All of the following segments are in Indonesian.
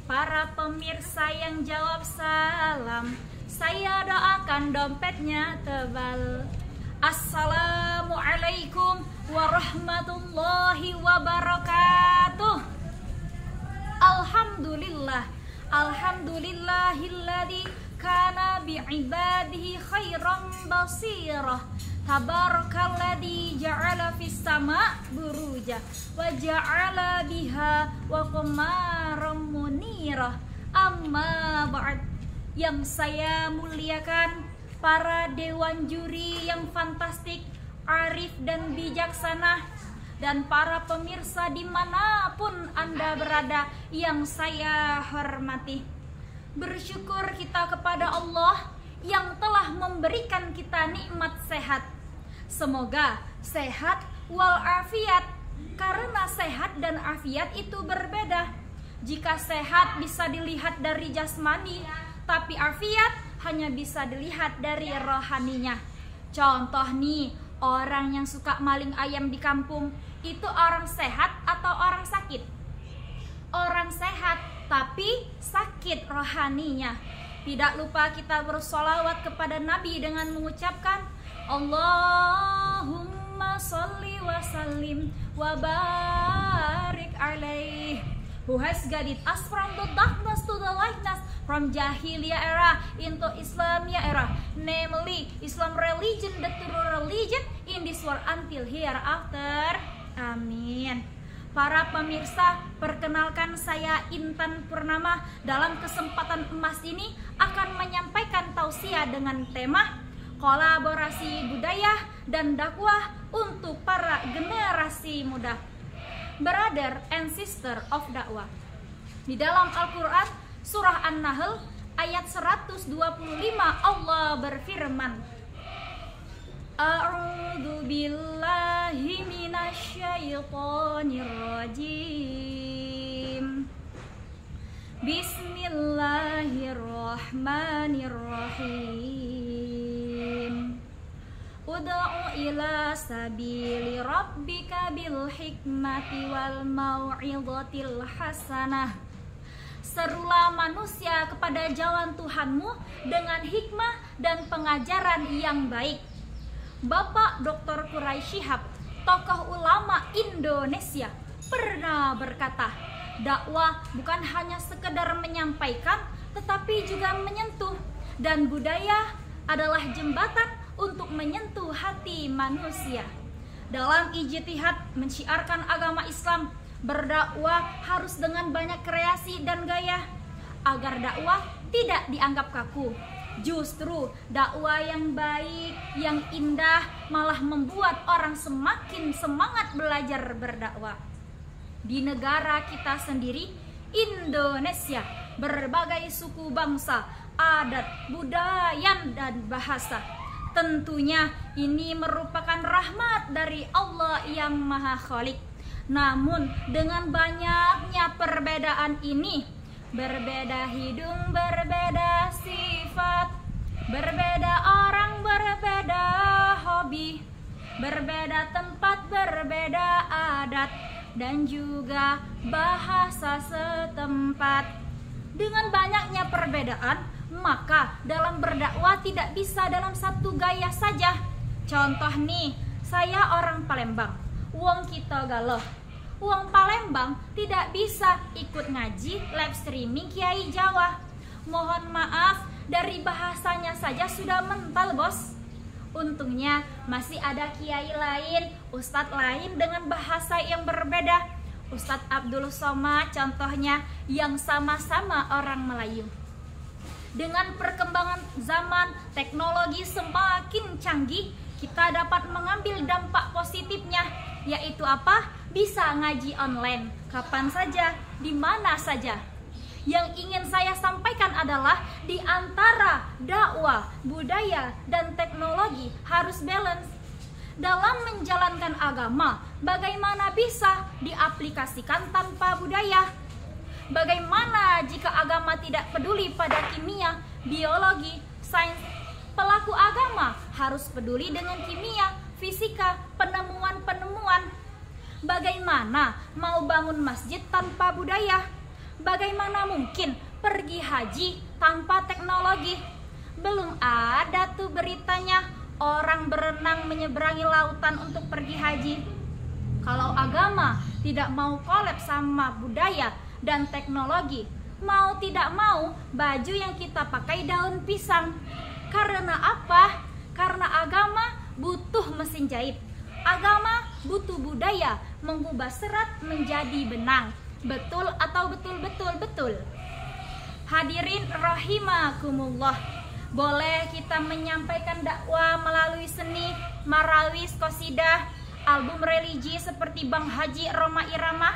para pemirsa yang jawab salam, saya doakan dompetnya tebal. Assalamualaikum warahmatullahi wabarakatuh. Alhamdulillah, alhamdulillahilladzi kana bi'ibadihi khairan basirah. Tabarakalladzi ja'ala fis sama' buruja wa ja'ala biha wa qamaran munirah. Amma ba'd. Yang saya muliakan para dewan juri yang fantastik, arif dan bijaksana, dan para pemirsa dimanapun Anda berada yang saya hormati. Bersyukur kita kepada Allah yang telah memberikan kita nikmat sehat. Semoga sehat walafiat, karena sehat dan afiat itu berbeda. Jika sehat bisa dilihat dari jasmani, tapi afiat hanya bisa dilihat dari rohaninya. Contoh nih, orang yang suka maling ayam di kampung, itu orang sehat atau orang sakit? Orang sehat, tapi sakit rohaninya. Tidak lupa kita bersolawat kepada Nabi dengan mengucapkan Allahumma sholli wa sallim wa barik alaih, who has guided us from the darkness to the lightness, from Jahiliyah era into Islamiyah era, namely Islam religion, the true religion in this world until hereafter. Amin. Para pemirsa, perkenalkan saya Intan Purnama. Dalam kesempatan emas ini akan menyampaikan tausiah dengan tema kolaborasi budaya dan dakwah untuk para generasi muda. Brother and sister of dakwah. Di dalam Al-Quran surah An-Nahl ayat 125 Allah berfirman, A'udzu billahi minasyaitonir rajim. Bismillahirrahmanirrahim. Ud'u ila sabili rabbika bil hikmati wal mau'izatil hasanah. Serulah manusia kepada jalan Tuhanmu dengan hikmah dan pengajaran yang baik. Bapak Dr. Quraisy Shihab, tokoh ulama Indonesia, pernah berkata, dakwah bukan hanya sekedar menyampaikan, tetapi juga menyentuh, dan budaya adalah jembatan untuk menyentuh hati manusia. Dalam ijtihad menciarkan agama Islam, berdakwah harus dengan banyak kreasi dan gaya agar dakwah tidak dianggap kaku. Justru dakwah yang baik, yang indah malah membuat orang semakin semangat belajar berdakwah. Di negara kita sendiri, Indonesia, berbagai suku bangsa, adat, budaya, dan bahasa. Tentunya ini merupakan rahmat dari Allah yang Maha Khalik. Namun dengan banyaknya perbedaan ini, berbeda hidung, berbeda sifat, berbeda orang, berbeda hobi, berbeda tempat, berbeda adat, dan juga bahasa setempat. Dengan banyaknya perbedaan, maka dalam berdakwah tidak bisa dalam satu gaya saja. Contoh nih, saya orang Palembang, wong kita galuh. Wong Palembang tidak bisa ikut ngaji live streaming Kiai Jawa. Mohon maaf, dari bahasanya saja sudah mental, bos. Untungnya masih ada kiai lain, ustadz lain dengan bahasa yang berbeda. Ustadz Abdul Somad contohnya, yang sama-sama orang Melayu. Dengan perkembangan zaman, teknologi semakin canggih, kita dapat mengambil dampak positifnya, yaitu apa? Bisa ngaji online, kapan saja, di mana saja. Yang ingin saya sampaikan adalah di antara dakwah, budaya, dan teknologi harus balance. Dalam menjalankan agama, bagaimana bisa diaplikasikan tanpa budaya? Bagaimana jika agama tidak peduli pada kimia, biologi, sains? Pelaku agama harus peduli dengan kimia, fisika, penemuan-penemuan. Bagaimana mau bangun masjid tanpa budaya? Bagaimana mungkin pergi haji tanpa teknologi? Belum ada tuh beritanya orang berenang menyeberangi lautan untuk pergi haji. Kalau agama tidak mau collab sama budaya dan teknologi, mau tidak mau baju yang kita pakai daun pisang. Karena apa? Karena agama butuh mesin jahit. Agama butuh budaya mengubah serat menjadi benang. Betul atau betul? Hadirin rahimakumullah. Boleh kita menyampaikan dakwah melalui seni, marawis, qasidah, album religi seperti Bang Haji Roma Irama.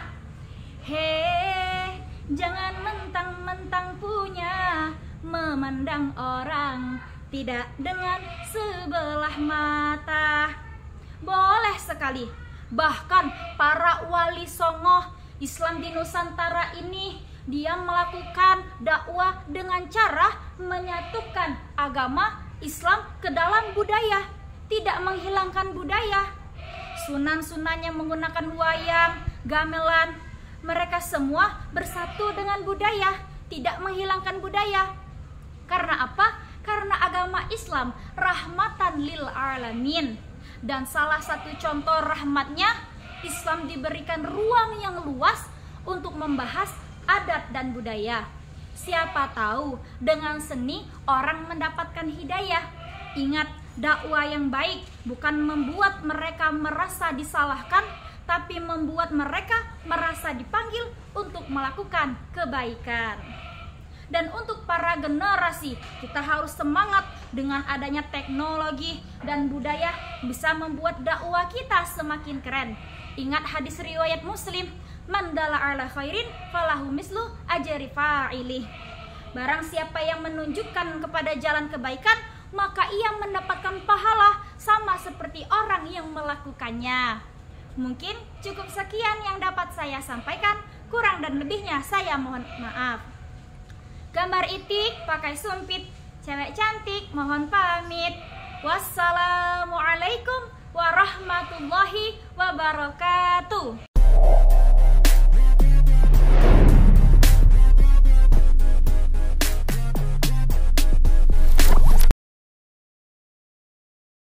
Hei, jangan mentang-mentang punya, memandang orang tidak dengan sebelah mata. Boleh sekali. Bahkan para wali songo Islam di Nusantara ini, dia melakukan dakwah dengan cara menyatukan agama Islam ke dalam budaya, tidak menghilangkan budaya. Sunan-sunannya menggunakan wayang, gamelan, mereka semua bersatu dengan budaya, tidak menghilangkan budaya. Karena apa? Karena agama Islam rahmatan lil alamin. Dan salah satu contoh rahmatnya, Islam diberikan ruang yang luas untuk membahas adat dan budaya. Siapa tahu dengan seni orang mendapatkan hidayah. Ingat, dakwah yang baik bukan membuat mereka merasa disalahkan, tapi membuat mereka merasa dipanggil untuk melakukan kebaikan. Dan untuk para generasi, kita harus semangat dengan adanya teknologi dan budaya bisa membuat dakwah kita semakin keren. Ingat hadis riwayat Muslim, man dalla ala khairin falahu mislu ajri fa'ilih. Barang siapa yang menunjukkan kepada jalan kebaikan, maka ia mendapatkan pahala sama seperti orang yang melakukannya. Mungkin cukup sekian yang dapat saya sampaikan, kurang dan lebihnya saya mohon maaf. Gambar itik pakai sumpit, cewek cantik mohon pamit. Wassalamualaikum warahmatullahi wabarakatuh.